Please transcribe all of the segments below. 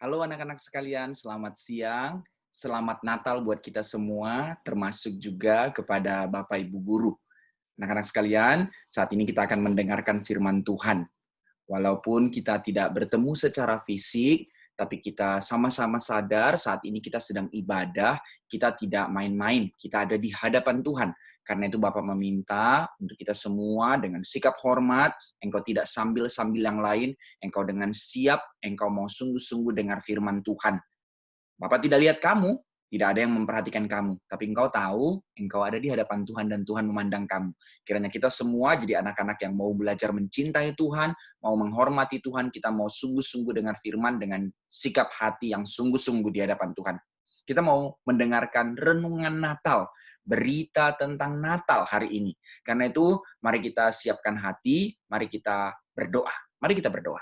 Halo anak-anak sekalian, selamat siang. Selamat Natal buat kita semua, termasuk juga kepada Bapak Ibu guru. Anak-anak sekalian, saat ini kita akan mendengarkan firman Tuhan. Walaupun kita tidak bertemu secara fisik, tapi kita sama-sama sadar saat ini kita sedang ibadah, kita tidak main-main, kita ada di hadapan Tuhan. Karena itu Bapak meminta untuk kita semua dengan sikap hormat, engkau tidak sambil-sambil yang lain, engkau dengan siap, engkau mau sungguh-sungguh dengar firman Tuhan. Bapak tidak lihat kamu, tidak ada yang memperhatikan kamu. Tapi engkau tahu, engkau ada di hadapan Tuhan dan Tuhan memandang kamu. Kiranya kita semua jadi anak-anak yang mau belajar mencintai Tuhan, mau menghormati Tuhan, kita mau sungguh-sungguh dengar firman dengan sikap hati yang sungguh-sungguh di hadapan Tuhan. Kita mau mendengarkan renungan Natal, berita tentang Natal hari ini. Karena itu, mari kita siapkan hati, mari kita berdoa. Mari kita berdoa.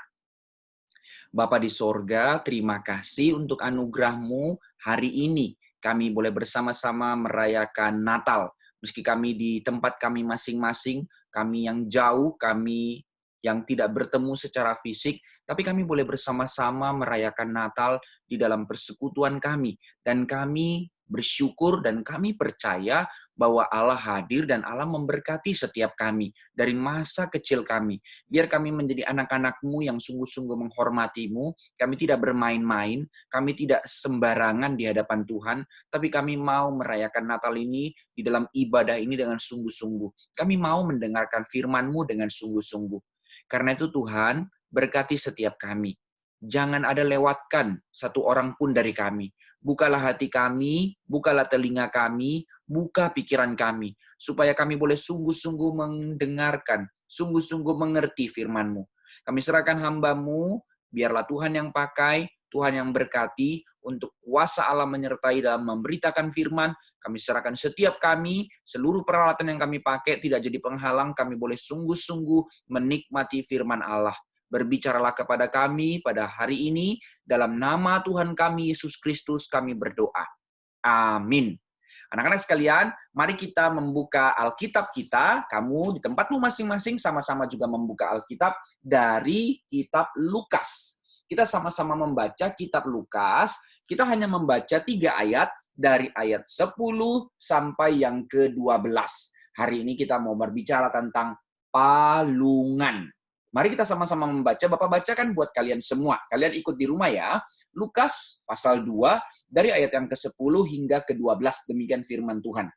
Bapa di sorga, terima kasih untuk anugerah-Mu hari ini. Kami boleh bersama-sama merayakan Natal. Meski kami di tempat kami masing-masing, kami yang jauh, kami yang tidak bertemu secara fisik, tapi kami boleh bersama-sama merayakan Natal di dalam persekutuan kami. Dan kami bersyukur dan kami percaya bahwa Allah hadir dan Allah memberkati setiap kami dari masa kecil kami. Biar kami menjadi anak-anak-Mu yang sungguh-sungguh menghormati-Mu. Kami tidak bermain-main, kami tidak sembarangan di hadapan Tuhan, tapi kami mau merayakan Natal ini di dalam ibadah ini dengan sungguh-sungguh. Kami mau mendengarkan firman-Mu dengan sungguh-sungguh. Karena itu Tuhan, berkati setiap kami. Jangan ada lewatkan satu orang pun dari kami. Bukalah hati kami, bukalah telinga kami, buka pikiran kami, supaya kami boleh sungguh-sungguh mendengarkan, sungguh-sungguh mengerti firman-Mu. Kami serahkan hamba-Mu, biarlah Tuhan yang pakai, Tuhan yang berkati, untuk kuasa Allah menyertai dalam memberitakan firman. Kami serahkan setiap kami, seluruh peralatan yang kami pakai tidak jadi penghalang, kami boleh sungguh-sungguh menikmati firman Allah. Berbicaralah kepada kami pada hari ini, dalam nama Tuhan kami, Yesus Kristus, kami berdoa. Amin. Anak-anak sekalian, mari kita membuka Alkitab kita. Kamu di tempatmu masing-masing sama-sama juga membuka Alkitab dari kitab Lukas. Kita sama-sama membaca kitab Lukas. Kita hanya membaca 3 ayat dari ayat 10 sampai yang ke-12. Hari ini kita mau berbicara tentang palungan. Mari kita sama-sama membaca. Bapak bacakan buat kalian semua. Kalian ikut di rumah ya. Lukas pasal 2 dari ayat yang ke-10 hingga ke-12. Demikian firman Tuhan.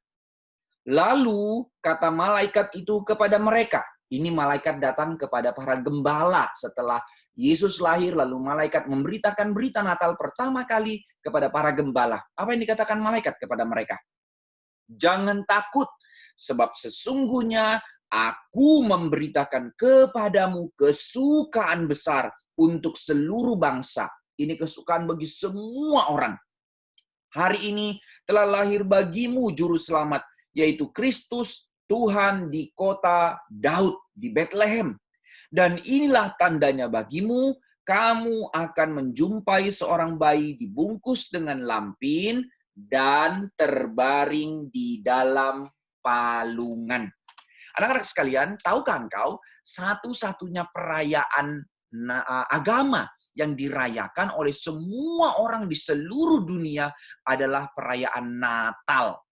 Lalu kata malaikat itu kepada mereka. Ini malaikat datang kepada para gembala setelah Yesus lahir. Lalu malaikat memberitakan berita Natal pertama kali kepada para gembala. Apa yang dikatakan malaikat kepada mereka? Jangan takut, sebab sesungguhnya aku memberitakan kepadamu kesukaan besar untuk seluruh bangsa. Ini kesukaan bagi semua orang. Hari ini telah lahir bagimu juru selamat, yaitu Kristus Tuhan di kota Daud, di Bethlehem. Dan inilah tandanya bagimu, kamu akan menjumpai seorang bayi dibungkus dengan lampin dan terbaring di dalam palungan. Anak-anak sekalian, tahukah engkau satu-satunya perayaan agama yang dirayakan oleh semua orang di seluruh dunia adalah perayaan Natal.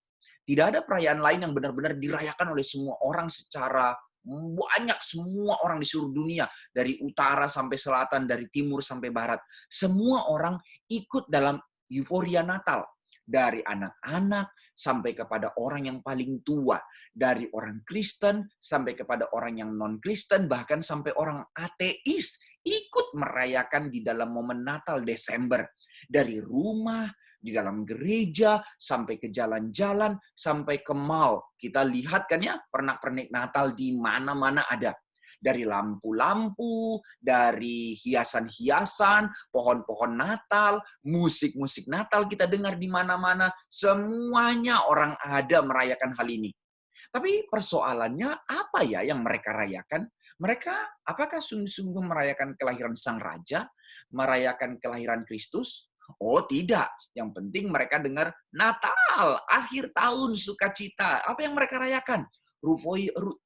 Tidak ada perayaan lain yang benar-benar dirayakan oleh semua orang secara banyak, semua orang di seluruh dunia, dari utara sampai selatan, dari timur sampai barat. Semua orang ikut dalam euforia Natal. Dari anak-anak sampai kepada orang yang paling tua. Dari orang Kristen sampai kepada orang yang non-Kristen, bahkan sampai orang ateis ikut merayakan di dalam momen Natal Desember. Dari rumah, di dalam gereja, sampai ke jalan-jalan, sampai ke mall. Kita lihat kan ya, pernak-pernik Natal di mana-mana ada. Dari lampu-lampu, dari hiasan-hiasan, pohon-pohon Natal, musik-musik Natal kita dengar di mana-mana. Semuanya orang ada merayakan hal ini. Tapi persoalannya apa ya yang mereka rayakan? Mereka apakah sungguh-sungguh merayakan kelahiran Sang Raja? Merayakan kelahiran Kristus? Oh tidak, yang penting mereka dengar Natal, akhir tahun, sukacita. Apa yang mereka rayakan?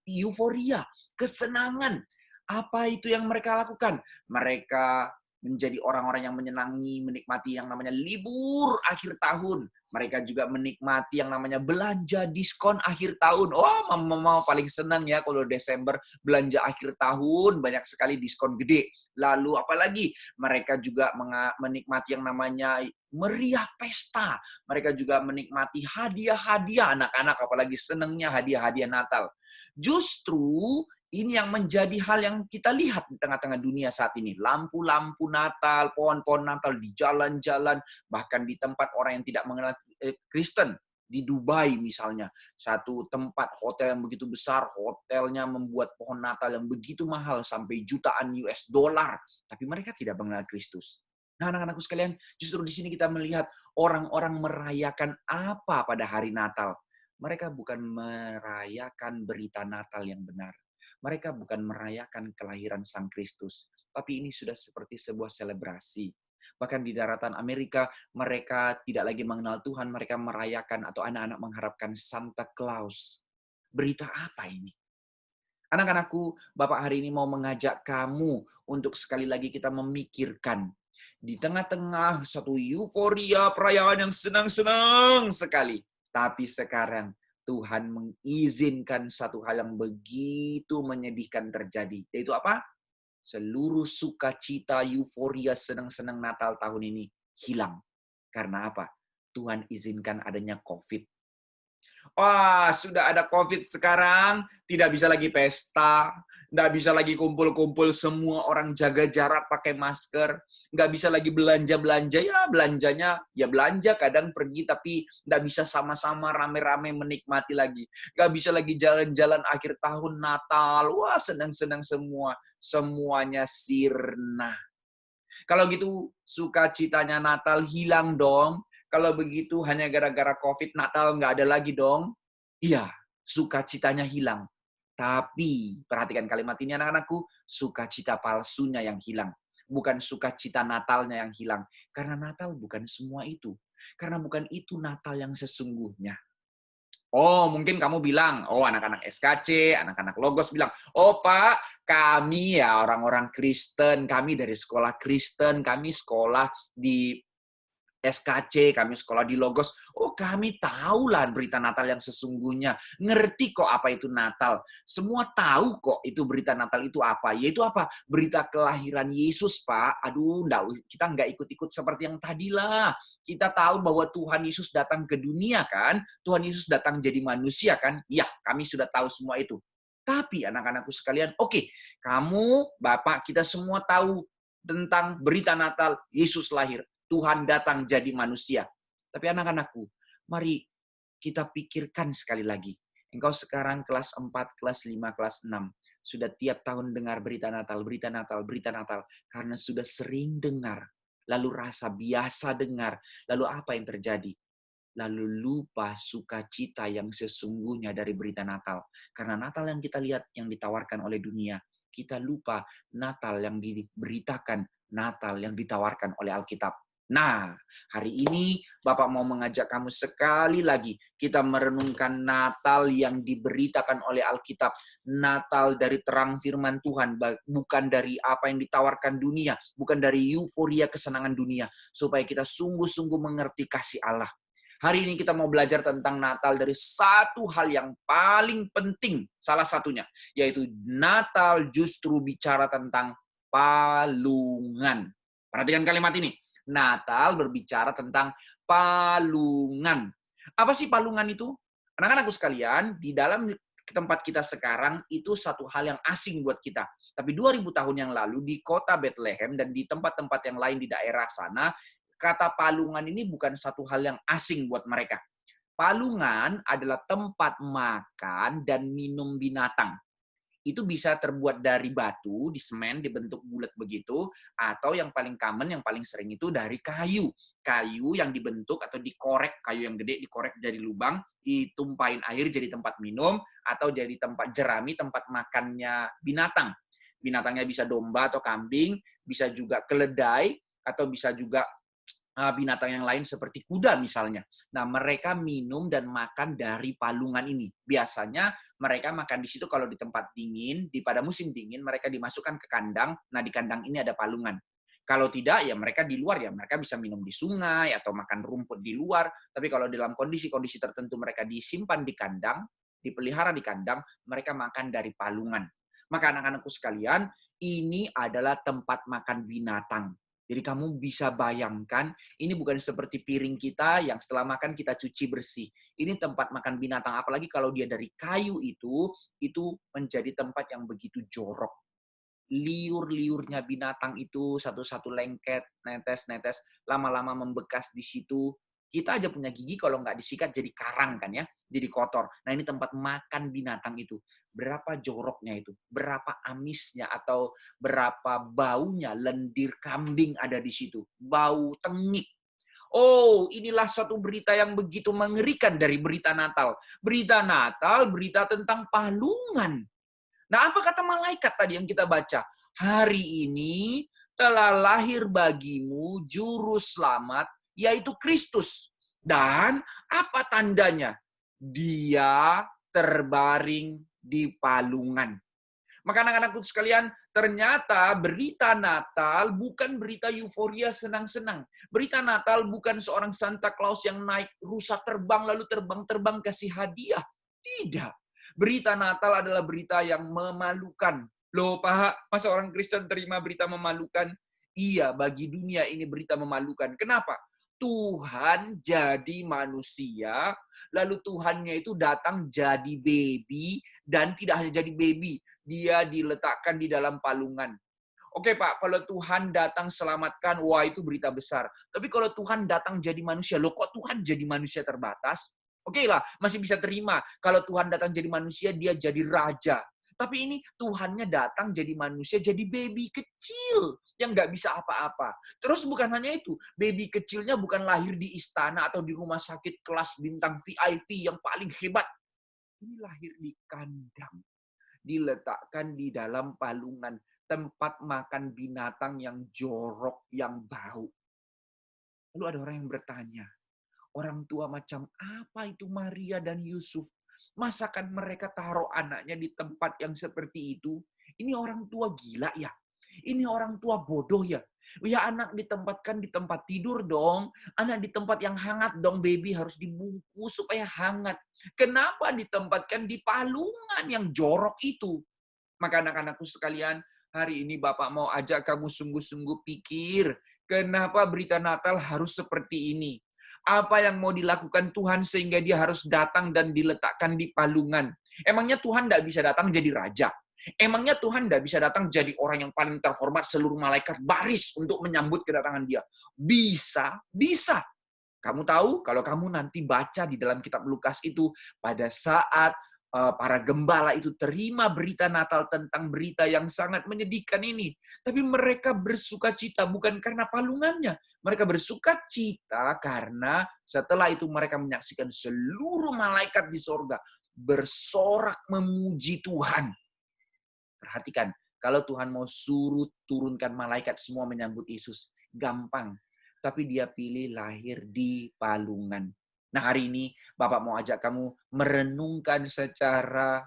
Euforia, kesenangan. Apa itu yang mereka lakukan? Mereka menjadi orang-orang yang menyenangi, menikmati yang namanya libur akhir tahun. Mereka juga menikmati yang namanya belanja diskon akhir tahun. Oh, mama paling senang ya kalau Desember belanja akhir tahun, banyak sekali diskon gede. Lalu apalagi mereka juga menikmati yang namanya meriah pesta. Mereka juga menikmati hadiah-hadiah anak-anak, apalagi senangnya hadiah-hadiah Natal. Justru ini yang menjadi hal yang kita lihat di tengah-tengah dunia saat ini. Lampu-lampu Natal, pohon-pohon Natal di jalan-jalan, bahkan di tempat orang yang tidak mengenal Kristen. Di Dubai misalnya, satu tempat hotel yang begitu besar, hotelnya membuat pohon Natal yang begitu mahal sampai jutaan US dollar, tapi mereka tidak mengenal Kristus. Nah, anak-anakku sekalian, justru di sini kita melihat orang-orang merayakan apa pada hari Natal. Mereka bukan merayakan berita Natal yang benar. Mereka bukan merayakan kelahiran Sang Kristus, tapi ini sudah seperti sebuah selebrasi. Bahkan di daratan Amerika, mereka tidak lagi mengenal Tuhan, mereka merayakan atau anak-anak mengharapkan Santa Claus. Berita apa ini? Anak-anakku, Bapak hari ini mau mengajak kamu untuk sekali lagi kita memikirkan. Di tengah-tengah satu euforia perayaan yang senang-senang sekali. Tapi sekarang Tuhan mengizinkan satu hal yang begitu menyedihkan terjadi. Yaitu apa? Seluruh sukacita, euforia, senang-senang Natal tahun ini hilang. Karena apa? Tuhan izinkan adanya COVID. Wah, sudah ada COVID sekarang, tidak bisa lagi pesta, nggak bisa lagi kumpul-kumpul, semua orang jaga jarak pakai masker, nggak bisa lagi belanja-belanja, ya belanjanya, ya belanja kadang pergi, tapi nggak bisa sama-sama rame-rame menikmati lagi. Nggak bisa lagi jalan-jalan akhir tahun Natal, wah senang-senang semua, semuanya sirna. Kalau gitu, sukacitanya Natal hilang dong. Kalau begitu hanya gara-gara COVID, Natal nggak ada lagi dong. Iya, sukacitanya hilang. Tapi, perhatikan kalimat ini anak-anakku, sukacita palsunya yang hilang. Bukan sukacita Natalnya yang hilang. Karena Natal bukan semua itu. Karena bukan itu Natal yang sesungguhnya. Oh, mungkin kamu bilang, oh anak-anak SKC, anak-anak Logos bilang, oh Pak, kami ya orang-orang Kristen, kami dari sekolah Kristen, kami sekolah di SKC, kami sekolah di Logos. Oh, kami tahulah berita Natal yang sesungguhnya. Ngerti kok apa itu Natal. Semua tahu kok itu berita Natal itu apa. Yaitu apa? Berita kelahiran Yesus, Pak. Aduh, kita nggak ikut-ikut seperti yang tadilah. Kita tahu bahwa Tuhan Yesus datang ke dunia kan. Tuhan Yesus datang jadi manusia kan. Ya, kami sudah tahu semua itu. Tapi anak-anakku sekalian, oke, kamu, Bapak, kita semua tahu tentang berita Natal, Yesus lahir. Tuhan datang jadi manusia. Tapi anak-anakku, mari kita pikirkan sekali lagi. Engkau sekarang kelas 4, kelas 5, kelas 6. Sudah tiap tahun dengar berita Natal, berita Natal, berita Natal. Karena sudah sering dengar. Lalu rasa biasa dengar. Lalu apa yang terjadi? Lalu lupa sukacita yang sesungguhnya dari berita Natal. Karena Natal yang kita lihat, yang ditawarkan oleh dunia. Kita lupa Natal yang diberitakan, Natal yang ditawarkan oleh Alkitab. Nah, hari ini Bapak mau mengajak kamu sekali lagi kita merenungkan Natal yang diberitakan oleh Alkitab. Natal dari terang firman Tuhan, bukan dari apa yang ditawarkan dunia, bukan dari euforia kesenangan dunia, supaya kita sungguh-sungguh mengerti kasih Allah. Hari ini kita mau belajar tentang Natal dari satu hal yang paling penting, salah satunya, yaitu Natal justru bicara tentang palungan. Perhatikan kalimat ini. Natal berbicara tentang palungan. Apa sih palungan itu? Anak-anakku sekalian, di dalam tempat kita sekarang itu satu hal yang asing buat kita. Tapi 2000 tahun yang lalu di kota Bethlehem dan di tempat-tempat yang lain di daerah sana, kata palungan ini bukan satu hal yang asing buat mereka. Palungan adalah tempat makan dan minum binatang. Itu bisa terbuat dari batu, di semen, dibentuk bulat begitu, atau yang paling common, yang paling sering itu dari kayu. Kayu yang dibentuk atau dikorek, kayu yang gede dikorek dari lubang, ditumpahin air jadi tempat minum, atau jadi tempat jerami, tempat makannya binatang. Binatangnya bisa domba atau kambing, bisa juga keledai, atau bisa juga binatang yang lain seperti kuda misalnya. Nah, mereka minum dan makan dari palungan ini. Biasanya mereka makan di situ kalau di tempat dingin, pada musim dingin mereka dimasukkan ke kandang. Nah, di kandang ini ada palungan. Kalau tidak, ya mereka di luar, ya mereka bisa minum di sungai atau makan rumput di luar. Tapi kalau dalam kondisi-kondisi tertentu mereka disimpan di kandang, dipelihara di kandang, mereka makan dari palungan. Maka anak-anakku sekalian, ini adalah tempat makan binatang. Jadi kamu bisa bayangkan, ini bukan seperti piring kita yang setelah makan kita cuci bersih. Ini tempat makan binatang, apalagi kalau dia dari kayu itu menjadi tempat yang begitu jorok. Liur-liurnya binatang itu satu-satu lengket, netes-netes, lama-lama membekas di situ. Kita aja punya gigi kalau nggak disikat jadi karang kan ya, jadi kotor. Nah ini tempat makan binatang itu. Berapa joroknya itu, berapa amisnya atau berapa baunya lendir kambing ada di situ. Bau tengik. Oh, inilah suatu berita yang begitu mengerikan dari berita Natal. Berita Natal, berita tentang palungan. Nah, apa kata malaikat tadi yang kita baca? Hari ini telah lahir bagimu juru selamat, yaitu Kristus. Dan apa tandanya? Dia terbaring di palungan. Maka anak-anakku sekalian, ternyata berita Natal bukan berita euforia senang-senang. Berita Natal bukan seorang Santa Claus yang naik rusa terbang lalu terbang-terbang kasih hadiah. Tidak. Berita Natal adalah berita yang memalukan. Loh, Pak, masa orang Kristen terima berita memalukan? Iya, bagi dunia ini berita memalukan. Kenapa? Tuhan jadi manusia, lalu Tuhannya itu datang jadi baby, dan tidak hanya jadi baby, dia diletakkan di dalam palungan. Oke Pak, kalau Tuhan datang selamatkan, wah itu berita besar. Tapi kalau Tuhan datang jadi manusia, loh kok Tuhan jadi manusia terbatas? Oke lah, masih bisa terima. Kalau Tuhan datang jadi manusia, dia jadi raja. Tapi ini Tuhannya datang jadi manusia, jadi baby kecil yang nggak bisa apa-apa. Terus bukan hanya itu, baby kecilnya bukan lahir di istana atau di rumah sakit kelas bintang VIP yang paling hebat. Ini lahir di kandang, diletakkan di dalam palungan, tempat makan binatang yang jorok, yang bau. Lalu ada orang yang bertanya, orang tua macam apa itu Maria dan Yusuf? Masakan mereka taruh anaknya di tempat yang seperti itu? Ini orang tua gila ya? Ini orang tua bodoh ya? Ya anak ditempatkan di tempat tidur dong. Anak di tempat yang hangat dong. Baby harus dibungkus supaya hangat. Kenapa ditempatkan di palungan yang jorok itu? Maka anak-anakku sekalian, hari ini Bapak mau ajak kamu sungguh-sungguh pikir. Kenapa berita Natal harus seperti ini? Apa yang mau dilakukan Tuhan sehingga dia harus datang dan diletakkan di palungan? Emangnya Tuhan tidak bisa datang jadi raja? Emangnya Tuhan tidak bisa datang jadi orang yang paling terhormat, seluruh malaikat baris untuk menyambut kedatangan dia? Bisa, bisa. Kamu tahu, kalau kamu nanti baca di dalam kitab Lukas itu, pada saat para gembala itu terima berita Natal tentang berita yang sangat menyedihkan ini. Tapi mereka bersuka cita bukan karena palungannya. Mereka bersuka cita karena setelah itu mereka menyaksikan seluruh malaikat di sorga bersorak memuji Tuhan. Perhatikan, kalau Tuhan mau suruh turunkan malaikat semua menyambut Yesus, gampang. Tapi dia pilih lahir di palungan. Nah hari ini Bapak mau ajak kamu merenungkan secara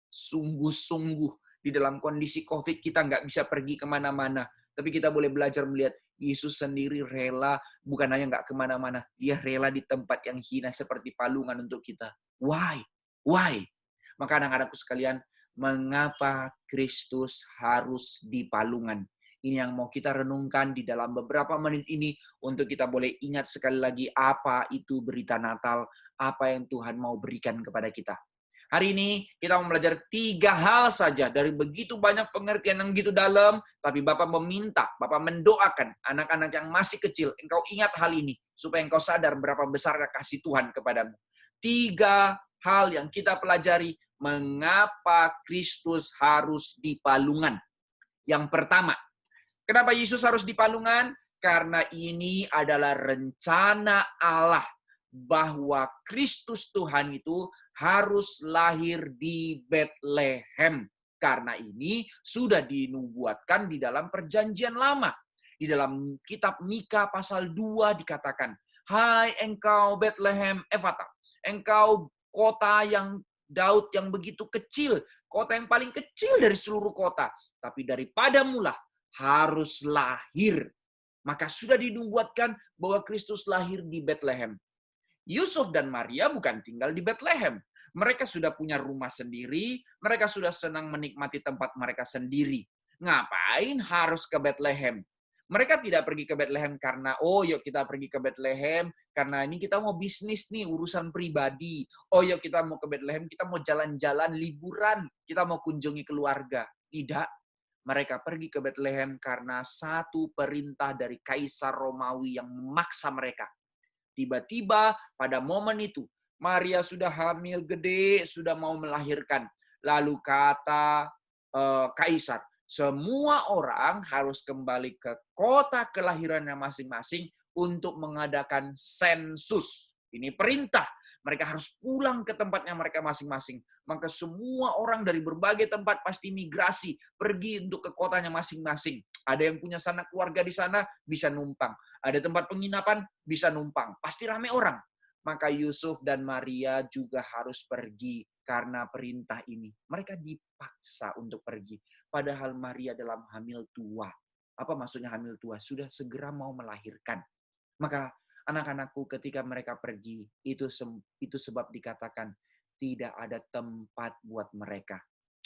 sungguh-sungguh. Di dalam kondisi COVID kita nggak bisa pergi kemana-mana. Tapi kita boleh belajar melihat Yesus sendiri rela, bukan hanya nggak kemana-mana. Dia rela di tempat yang hina seperti palungan untuk kita. Why? Why? Maka anak-anakku sekalian, mengapa Kristus harus di palungan? Ini yang mau kita renungkan di dalam beberapa menit ini untuk kita boleh ingat sekali lagi apa itu berita Natal, apa yang Tuhan mau berikan kepada kita. Hari ini kita mau belajar 3 hal saja dari begitu banyak pengertian yang begitu dalam, tapi Bapak meminta, Bapak mendoakan anak-anak yang masih kecil, engkau ingat hal ini supaya engkau sadar berapa besarnya kasih Tuhan kepadamu. 3 hal yang kita pelajari mengapa Kristus harus di palungan. Yang pertama, kenapa Yesus harus di palungan? Karena ini adalah rencana Allah bahwa Kristus Tuhan itu harus lahir di Betlehem. Karena ini sudah dinubuatkan di dalam perjanjian lama. Di dalam kitab Mika pasal 2 dikatakan, hai engkau Betlehem Efata, engkau kota yang Daud yang begitu kecil, kota yang paling kecil dari seluruh kota. Tapi daripadamulah harus lahir Maka sudah dinubuatkan bahwa Kristus lahir di Bethlehem. Yusuf dan Maria bukan tinggal di Bethlehem. Mereka sudah punya rumah sendiri, mereka sudah senang menikmati tempat mereka sendiri. Ngapain harus ke Bethlehem? Mereka tidak pergi ke Bethlehem karena, oh yuk kita pergi ke Bethlehem, karena ini kita mau bisnis nih, urusan pribadi. Oh yuk kita mau ke Bethlehem, kita mau jalan-jalan, liburan, kita mau kunjungi keluarga. Tidak, mereka pergi ke Bethlehem karena satu perintah dari Kaisar Romawi yang memaksa mereka. Tiba-tiba pada momen itu, Maria sudah hamil gede, sudah mau melahirkan. Lalu kata Kaisar, semua orang harus kembali ke kota kelahirannya masing-masing untuk mengadakan sensus. Ini perintah. Mereka harus pulang ke tempatnya mereka masing-masing. Maka semua orang dari berbagai tempat pasti migrasi, pergi untuk ke kotanya masing-masing. Ada yang punya sanak keluarga di sana, bisa numpang. Ada tempat penginapan, bisa numpang. Pasti ramai orang. Maka Yusuf dan Maria juga harus pergi karena perintah ini. Mereka dipaksa untuk pergi. Padahal Maria dalam hamil tua. Apa maksudnya hamil tua? Sudah segera mau melahirkan. Maka anak-anakku ketika mereka pergi, itu sebab dikatakan tidak ada tempat buat mereka.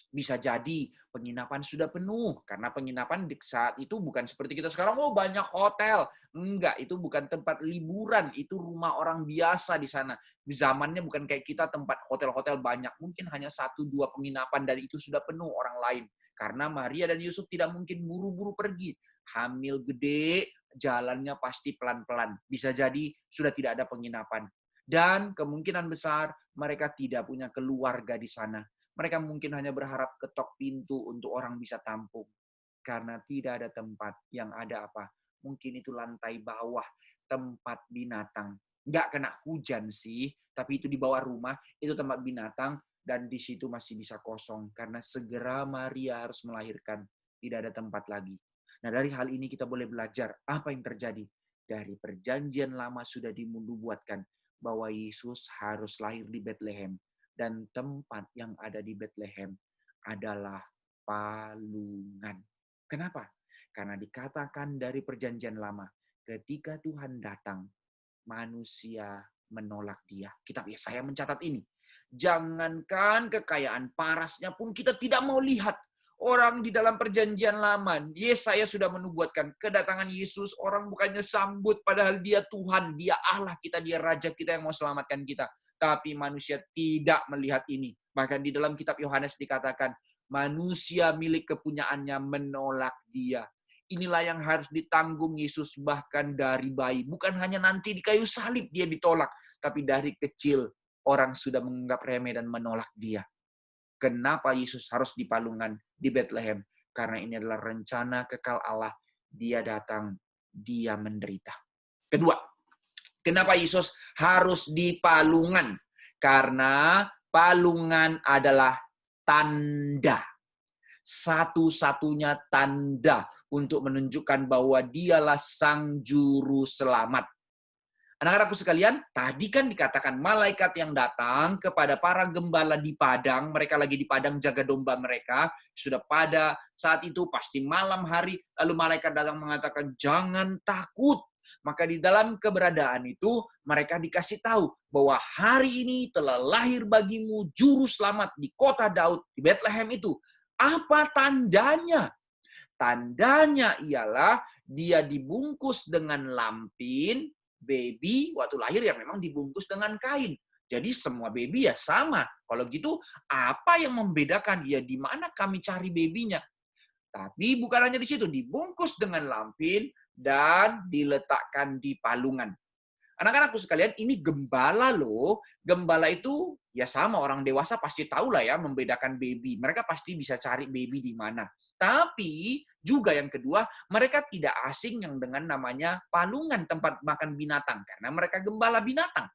Bisa jadi penginapan sudah penuh. Karena penginapan di saat itu bukan seperti kita sekarang, oh banyak hotel. Enggak, itu bukan tempat liburan. Itu rumah orang biasa di sana. Zamannya bukan kayak kita tempat hotel-hotel banyak. Mungkin hanya 1-2 penginapan dan itu sudah penuh orang lain. Karena Maria dan Yusuf tidak mungkin buru-buru pergi. Hamil gede, jalannya pasti pelan-pelan. Bisa jadi sudah tidak ada penginapan. Dan kemungkinan besar mereka tidak punya keluarga di sana. Mereka mungkin hanya berharap ketok pintu untuk orang bisa tampung. Karena tidak ada tempat yang ada apa. Mungkin itu lantai bawah, tempat binatang. Nggak kena hujan sih, tapi itu di bawah rumah, itu tempat binatang, dan di situ masih bisa kosong. Karena segera Maria harus melahirkan, tidak ada tempat lagi. Nah dari hal ini kita boleh belajar apa yang terjadi. Dari perjanjian lama sudah dinubuatkan bahwa Yesus harus lahir di Bethlehem. Dan tempat yang ada di Bethlehem adalah palungan. Kenapa? Karena dikatakan dari perjanjian lama, ketika Tuhan datang, manusia menolak dia. Kitab Yesaya mencatat ini. Jangankan kekayaan parasnya pun kita tidak mau lihat. Orang di dalam perjanjian lama, Yesaya sudah menubuatkan kedatangan Yesus, orang bukannya sambut padahal dia Tuhan, dia Allah kita, dia Raja kita yang mau selamatkan kita. Tapi manusia tidak melihat ini. Bahkan di dalam kitab Yohanes dikatakan, manusia milik kepunyaannya menolak dia. Inilah yang harus ditanggung Yesus bahkan dari bayi. Bukan hanya nanti di kayu salib dia ditolak, tapi dari kecil orang sudah menganggap remeh dan menolak dia. Kenapa Yesus harus di palungan di Bethlehem? Karena ini adalah rencana kekal Allah. Dia datang, dia menderita. Kedua, kenapa Yesus harus di palungan? Karena palungan adalah tanda. Satu-satunya tanda untuk menunjukkan bahwa dialah sang juru selamat. Anak-anakku sekalian, tadi kan dikatakan malaikat yang datang kepada para gembala di padang, mereka lagi di padang jaga domba mereka, sudah pada saat itu pasti malam hari, lalu malaikat datang mengatakan, jangan takut. Maka di dalam keberadaan itu, mereka dikasih tahu bahwa hari ini telah lahir bagimu juru selamat di kota Daud, di Bethlehem itu. Apa tandanya? Tandanya ialah dia dibungkus dengan lampin, baby waktu lahir ya memang dibungkus dengan kain. Jadi semua baby ya sama. Kalau gitu apa yang membedakan? Ya di mana kami cari babynya? Tapi bukan hanya di situ, dibungkus dengan lampin dan diletakkan di palungan. Anak-anakku sekalian, ini gembala loh. Gembala itu ya sama orang dewasa pasti tahu lah ya membedakan baby. Mereka pasti bisa cari baby di mana. Tapi juga yang kedua, mereka tidak asing yang dengan namanya palungan tempat makan binatang. Karena mereka gembala binatang.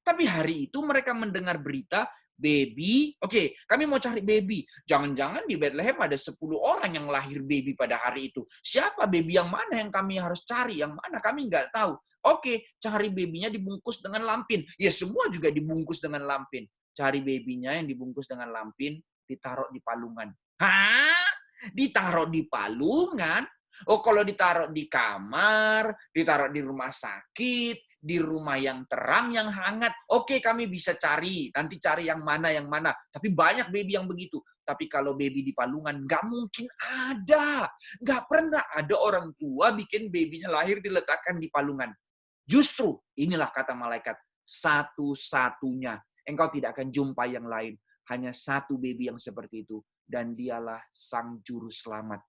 Tapi hari itu mereka mendengar berita, baby, oke, kami mau cari baby. Jangan-jangan di Bethlehem ada 10 orang yang lahir baby pada hari itu. Siapa baby yang mana yang kami harus cari? Yang mana? Kami nggak tahu. Oke, cari babynya dibungkus dengan lampin. Ya semua juga dibungkus dengan lampin. Cari babynya yang dibungkus dengan lampin, ditaruh di palungan. Hah? Ditaruh di palungan? Oh, kalau ditaruh di kamar, ditaruh di rumah sakit, di rumah yang terang, yang hangat, oke kami bisa cari. Nanti cari yang mana. Tapi banyak baby yang begitu. Tapi kalau baby di palungan, nggak mungkin ada. Nggak pernah ada orang tua bikin babynya lahir diletakkan di palungan. Justru, inilah kata malaikat, satu-satunya. Engkau tidak akan jumpa yang lain. Hanya satu baby yang seperti itu. Dan dialah Sang Juru Selamat.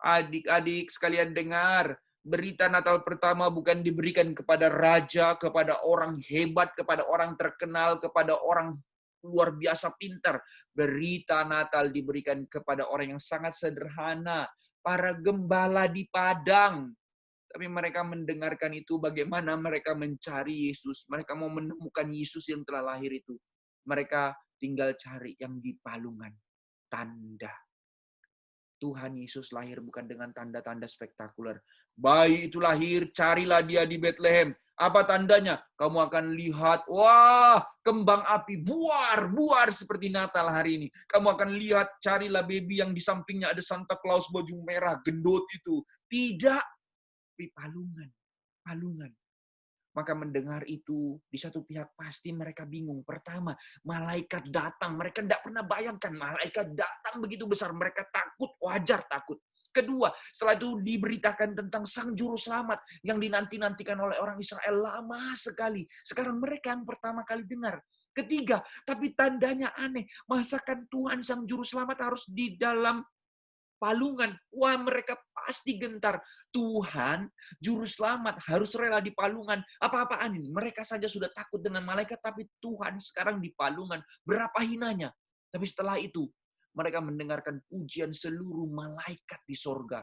Adik-adik sekalian dengar, berita Natal pertama bukan diberikan kepada raja, kepada orang hebat, kepada orang terkenal, kepada orang luar biasa pintar. Berita Natal diberikan kepada orang yang sangat sederhana, para gembala di padang. Tapi mereka mendengarkan itu, bagaimana mereka mencari Yesus. Mereka mau menemukan Yesus yang telah lahir itu. Mereka tinggal cari yang di palungan. Tanda. Tuhan Yesus lahir bukan dengan tanda-tanda spektakuler. Bayi itu lahir, carilah dia di Bethlehem. Apa tandanya? Kamu akan lihat, wah, kembang api buar seperti Natal hari ini. Kamu akan lihat, carilah baby yang di sampingnya ada Santa Claus baju merah, gendut itu. Tidak, tapi palungan. Maka mendengar itu, di satu pihak pasti mereka bingung. Pertama, malaikat datang. Mereka tidak pernah bayangkan malaikat datang begitu besar. Mereka takut, wajar takut. Kedua, setelah itu diberitakan tentang Sang Juru Selamat yang dinanti-nantikan oleh orang Israel lama sekali. Sekarang mereka yang pertama kali dengar. Ketiga, tapi tandanya aneh. Masakan Tuhan Sang Juru Selamat harus di dalam palungan? Wah, mereka pasti gentar. Tuhan, Juru Selamat, harus rela di palungan. Apa-apaan ini? Mereka saja sudah takut dengan malaikat, tapi Tuhan sekarang di palungan. Berapa hinanya? Tapi setelah itu, mereka mendengarkan pujian seluruh malaikat di sorga.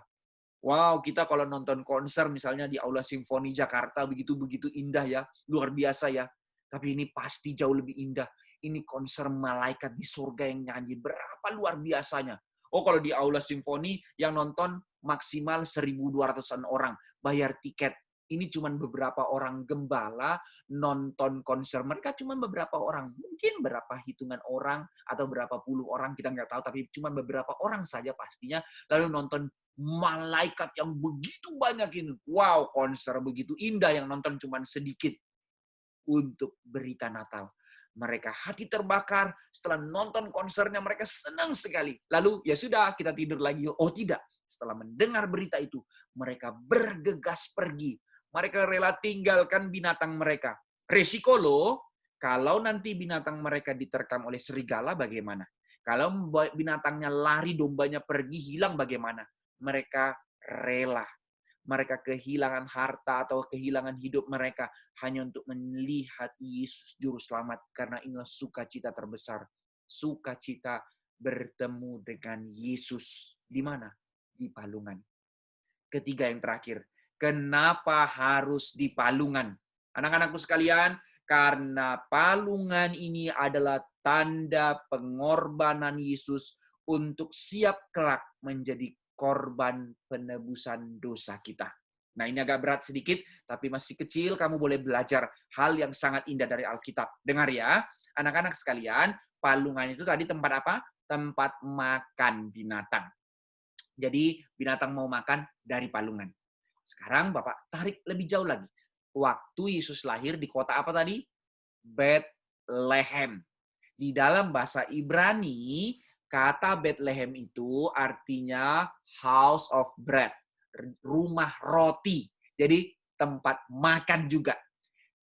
Wow, kita kalau nonton konser misalnya di Aula Simfoni Jakarta, begitu-begitu indah ya. Luar biasa ya. Tapi ini pasti jauh lebih indah. Ini konser malaikat di sorga yang nyanyi. Berapa luar biasanya. Oh, kalau di Aula Simfoni yang nonton maksimal 1.200-an orang. Bayar tiket. Ini cuma beberapa orang gembala nonton konser. Mereka cuma beberapa orang. Mungkin berapa hitungan orang atau berapa puluh orang, kita nggak tahu. Tapi cuma beberapa orang saja pastinya. Lalu nonton malaikat yang begitu banyak ini. Wow, konser begitu indah yang nonton cuma sedikit. Untuk berita Natal. Mereka hati terbakar, setelah nonton konsernya mereka senang sekali. Lalu ya sudah, kita tidur lagi. Oh tidak, setelah mendengar berita itu, mereka bergegas pergi. Mereka rela tinggalkan binatang mereka. Resiko loh, kalau nanti binatang mereka diterkam oleh serigala bagaimana? Kalau binatangnya lari, dombanya pergi, hilang bagaimana? Mereka rela. Mereka kehilangan harta atau kehilangan hidup mereka hanya untuk melihat Yesus Juru Selamat. Karena inilah sukacita terbesar. Sukacita bertemu dengan Yesus. Di mana? Di palungan. Ketiga yang terakhir. Kenapa harus di palungan? Anak-anakku sekalian, karena palungan ini adalah tanda pengorbanan Yesus untuk siap kelak menjadi korban penebusan dosa kita. Nah, ini agak berat sedikit, tapi masih kecil, kamu boleh belajar hal yang sangat indah dari Alkitab. Dengar ya, anak-anak sekalian, palungan itu tadi tempat apa? Tempat makan binatang. Jadi, binatang mau makan dari palungan. Sekarang Bapak tarik lebih jauh lagi. Waktu Yesus lahir di kota apa tadi? Bethlehem. Di dalam bahasa Ibrani, kata Bethlehem itu artinya house of bread, rumah roti. Jadi tempat makan juga.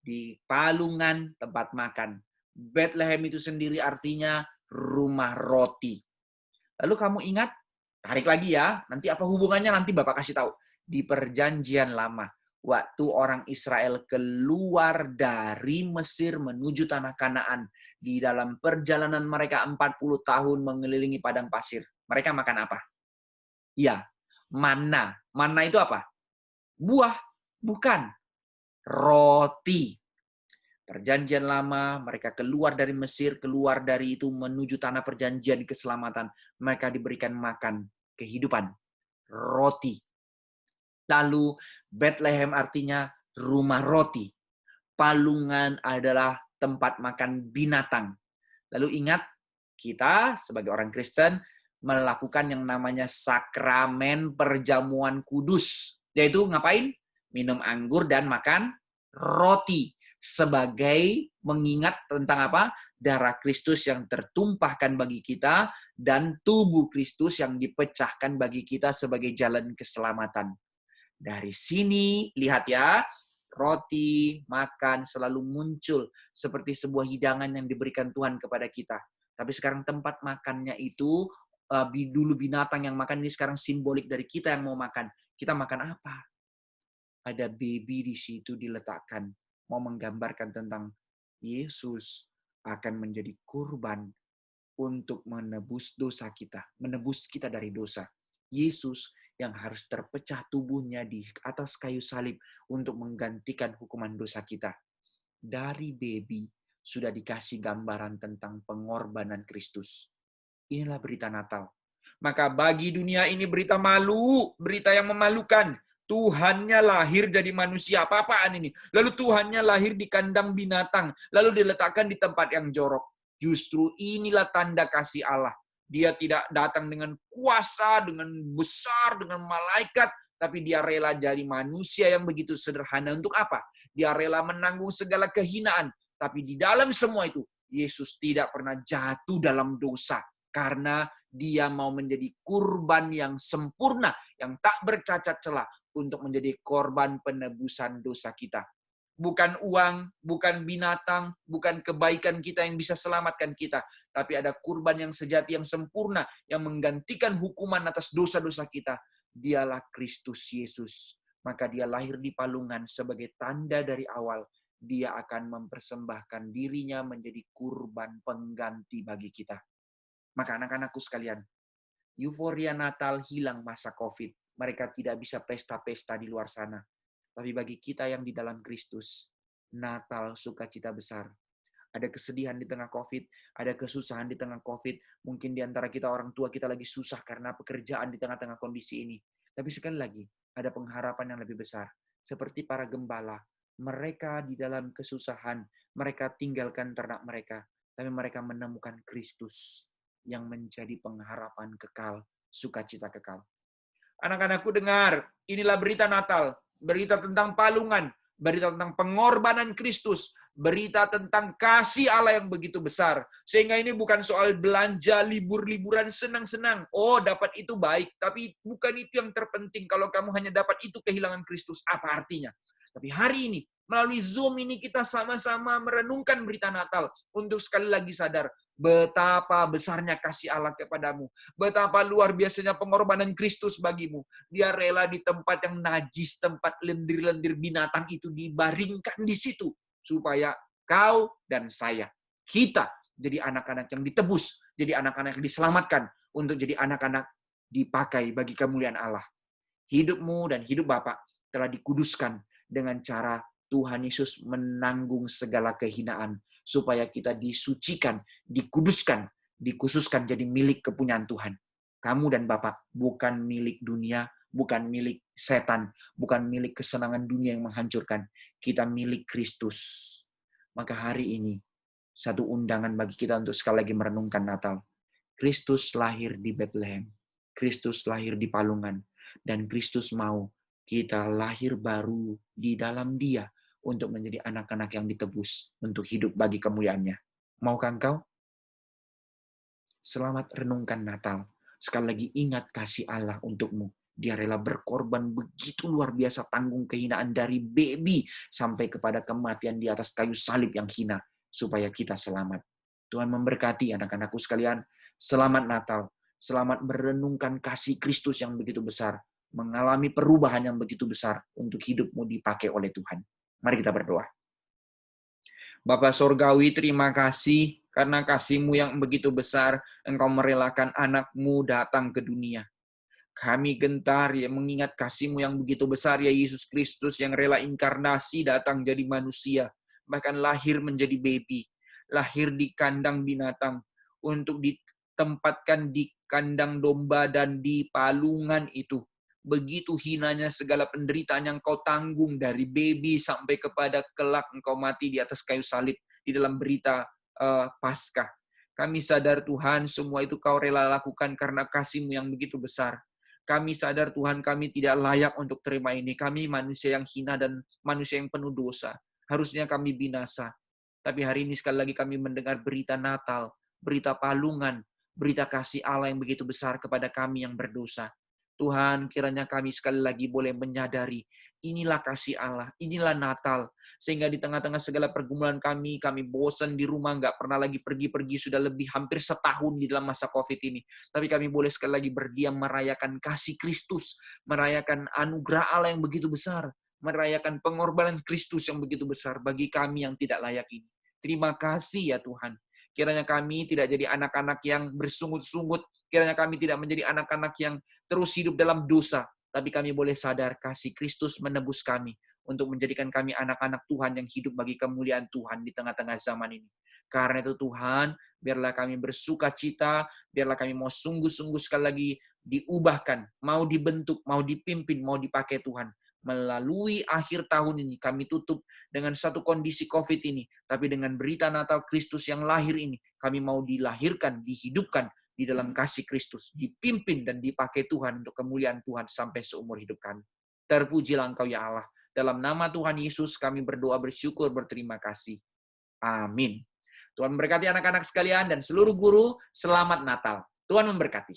Di palungan tempat makan. Bethlehem itu sendiri artinya rumah roti. Lalu kamu ingat, tarik lagi ya, nanti apa hubungannya nanti Bapak kasih tahu. Di Perjanjian Lama, waktu orang Israel keluar dari Mesir menuju tanah Kanaan, di dalam perjalanan mereka 40 tahun mengelilingi padang pasir. Mereka makan apa? Ya, manna. Manna itu apa? Buah, bukan. Roti. Perjanjian Lama, mereka keluar dari Mesir, keluar dari itu menuju tanah perjanjian keselamatan. Mereka diberikan makan kehidupan. Roti. Lalu Bethlehem artinya rumah roti. Palungan adalah tempat makan binatang. Lalu ingat, kita sebagai orang Kristen melakukan yang namanya sakramen perjamuan kudus. Yaitu ngapain? Minum anggur dan makan roti. Sebagai mengingat tentang apa? Darah Kristus yang tertumpahkan bagi kita dan tubuh Kristus yang dipecahkan bagi kita sebagai jalan keselamatan. Dari sini, lihat ya, roti, makan selalu muncul seperti sebuah hidangan yang diberikan Tuhan kepada kita. Tapi sekarang tempat makannya itu, dulu binatang yang makan, ini sekarang simbolik dari kita yang mau makan. Kita makan apa? Ada baby di situ diletakkan. Mau menggambarkan tentang Yesus akan menjadi kurban untuk menebus dosa kita. Menebus kita dari dosa. Yesus yang harus terpecah tubuhnya di atas kayu salib untuk menggantikan hukuman dosa kita. Dari baby sudah dikasih gambaran tentang pengorbanan Kristus. Inilah berita Natal. Maka bagi dunia ini berita malu, berita yang memalukan. Tuhannya lahir jadi manusia, apa-apaan ini? Lalu Tuhannya lahir di kandang binatang, lalu diletakkan di tempat yang jorok. Justru inilah tanda kasih Allah. Dia tidak datang dengan kuasa, dengan besar, dengan malaikat, tapi dia rela jadi manusia yang begitu sederhana. Untuk apa? Dia rela menanggung segala kehinaan. Tapi di dalam semua itu, Yesus tidak pernah jatuh dalam dosa. Karena dia mau menjadi kurban yang sempurna, yang tak bercacat celah, untuk menjadi korban penebusan dosa kita. Bukan uang, bukan binatang, bukan kebaikan kita yang bisa selamatkan kita. Tapi ada kurban yang sejati, yang sempurna, yang menggantikan hukuman atas dosa-dosa kita. Dialah Kristus Yesus. Maka dia lahir di palungan sebagai tanda dari awal. Dia akan mempersembahkan dirinya menjadi kurban pengganti bagi kita. Maka anak-anakku sekalian, euforia Natal hilang masa COVID. Mereka tidak bisa pesta-pesta di luar sana. Tapi bagi kita yang di dalam Kristus, Natal sukacita besar. Ada kesedihan di tengah COVID, ada kesusahan di tengah COVID. Mungkin di antara kita orang tua kita lagi susah karena pekerjaan di tengah-tengah kondisi ini. Tapi sekali lagi, ada pengharapan yang lebih besar. Seperti para gembala, mereka di dalam kesusahan, mereka tinggalkan ternak mereka. Tapi mereka menemukan Kristus yang menjadi pengharapan kekal, sukacita kekal. Anak-anakku dengar, inilah berita Natal, berita tentang palungan, berita tentang pengorbanan Kristus, berita tentang kasih Allah yang begitu besar. Sehingga ini bukan soal belanja, libur-liburan, senang-senang. Oh, dapat itu baik, tapi bukan itu yang terpenting. Kalau kamu hanya dapat itu, kehilangan Kristus, apa artinya? Tapi hari ini, melalui Zoom ini kita sama-sama merenungkan berita Natal untuk sekali lagi sadar betapa besarnya kasih Allah kepadamu. Betapa luar biasanya pengorbanan Kristus bagimu. Dia rela di tempat yang najis, tempat lendir-lendir binatang itu dibaringkan di situ. Supaya kau dan saya, kita jadi anak-anak yang ditebus, jadi anak-anak yang diselamatkan, untuk jadi anak-anak dipakai bagi kemuliaan Allah. Hidupmu dan hidup Bapak telah dikuduskan dengan cara Tuhan Yesus menanggung segala kehinaan, supaya kita disucikan, dikuduskan, dikhususkan jadi milik kepunyaan Tuhan. Kamu dan Bapak bukan milik dunia, bukan milik setan, bukan milik kesenangan dunia yang menghancurkan. Kita milik Kristus. Maka hari ini, satu undangan bagi kita untuk sekali lagi merenungkan Natal. Kristus lahir di Bethlehem. Kristus lahir di palungan. Dan Kristus mau kita lahir baru di dalam Dia untuk menjadi anak-anak yang ditebus untuk hidup bagi kemuliaannya. Maukah engkau? Selamat renungkan Natal. Sekali lagi ingat kasih Allah untukmu. Dia rela berkorban begitu luar biasa, tanggung kehinaan dari baby sampai kepada kematian di atas kayu salib yang hina, supaya kita selamat. Tuhan memberkati anak-anakku sekalian. Selamat Natal. Selamat merenungkan kasih Kristus yang begitu besar. Mengalami perubahan yang begitu besar untuk hidupmu dipakai oleh Tuhan. Mari kita berdoa. Bapa Sorgawi, terima kasih karena kasih-Mu yang begitu besar, Engkau merelakan anak-Mu datang ke dunia. Kami gentar ya mengingat kasih-Mu yang begitu besar, ya Yesus Kristus yang rela inkarnasi datang jadi manusia, bahkan lahir menjadi baby, lahir di kandang binatang, untuk ditempatkan di kandang domba dan di palungan itu. Begitu hinanya segala penderitaan yang Kau tanggung dari baby sampai kepada kelak Engkau mati di atas kayu salib di dalam berita Paskah. Kami sadar Tuhan, semua itu Kau rela lakukan karena kasih-Mu yang begitu besar. Kami sadar Tuhan, kami tidak layak untuk terima ini. Kami manusia yang hina dan manusia yang penuh dosa. Harusnya kami binasa. Tapi hari ini sekali lagi kami mendengar berita Natal, berita palungan, berita kasih Allah yang begitu besar kepada kami yang berdosa. Tuhan, kiranya kami sekali lagi boleh menyadari, inilah kasih Allah, inilah Natal. Sehingga di tengah-tengah segala pergumulan kami bosan di rumah, nggak pernah lagi pergi-pergi, sudah lebih hampir setahun di dalam masa COVID ini. Tapi kami boleh sekali lagi berdiam merayakan kasih Kristus, merayakan anugerah Allah yang begitu besar, merayakan pengorbanan Kristus yang begitu besar bagi kami yang tidak layak ini. Terima kasih ya Tuhan. Kiranya kami tidak jadi anak-anak yang bersungut-sungut. Kiranya kami tidak menjadi anak-anak yang terus hidup dalam dosa. Tapi kami boleh sadar kasih Kristus menebus kami untuk menjadikan kami anak-anak Tuhan yang hidup bagi kemuliaan Tuhan di tengah-tengah zaman ini. Karena itu Tuhan, biarlah kami bersuka cita, biarlah kami mau sungguh-sungguh sekali lagi diubahkan, mau dibentuk, mau dipimpin, mau dipakai Tuhan. Melalui akhir tahun ini kami tutup dengan satu kondisi COVID ini, tapi dengan berita Natal Kristus yang lahir ini, kami mau dilahirkan, dihidupkan di dalam kasih Kristus, dipimpin dan dipakai Tuhan untuk kemuliaan Tuhan sampai seumur hidup kami. Terpujilah Engkau ya Allah. Dalam nama Tuhan Yesus kami berdoa, bersyukur, berterima kasih. Amin. Tuhan memberkati anak-anak sekalian dan seluruh guru. Selamat Natal. Tuhan memberkati.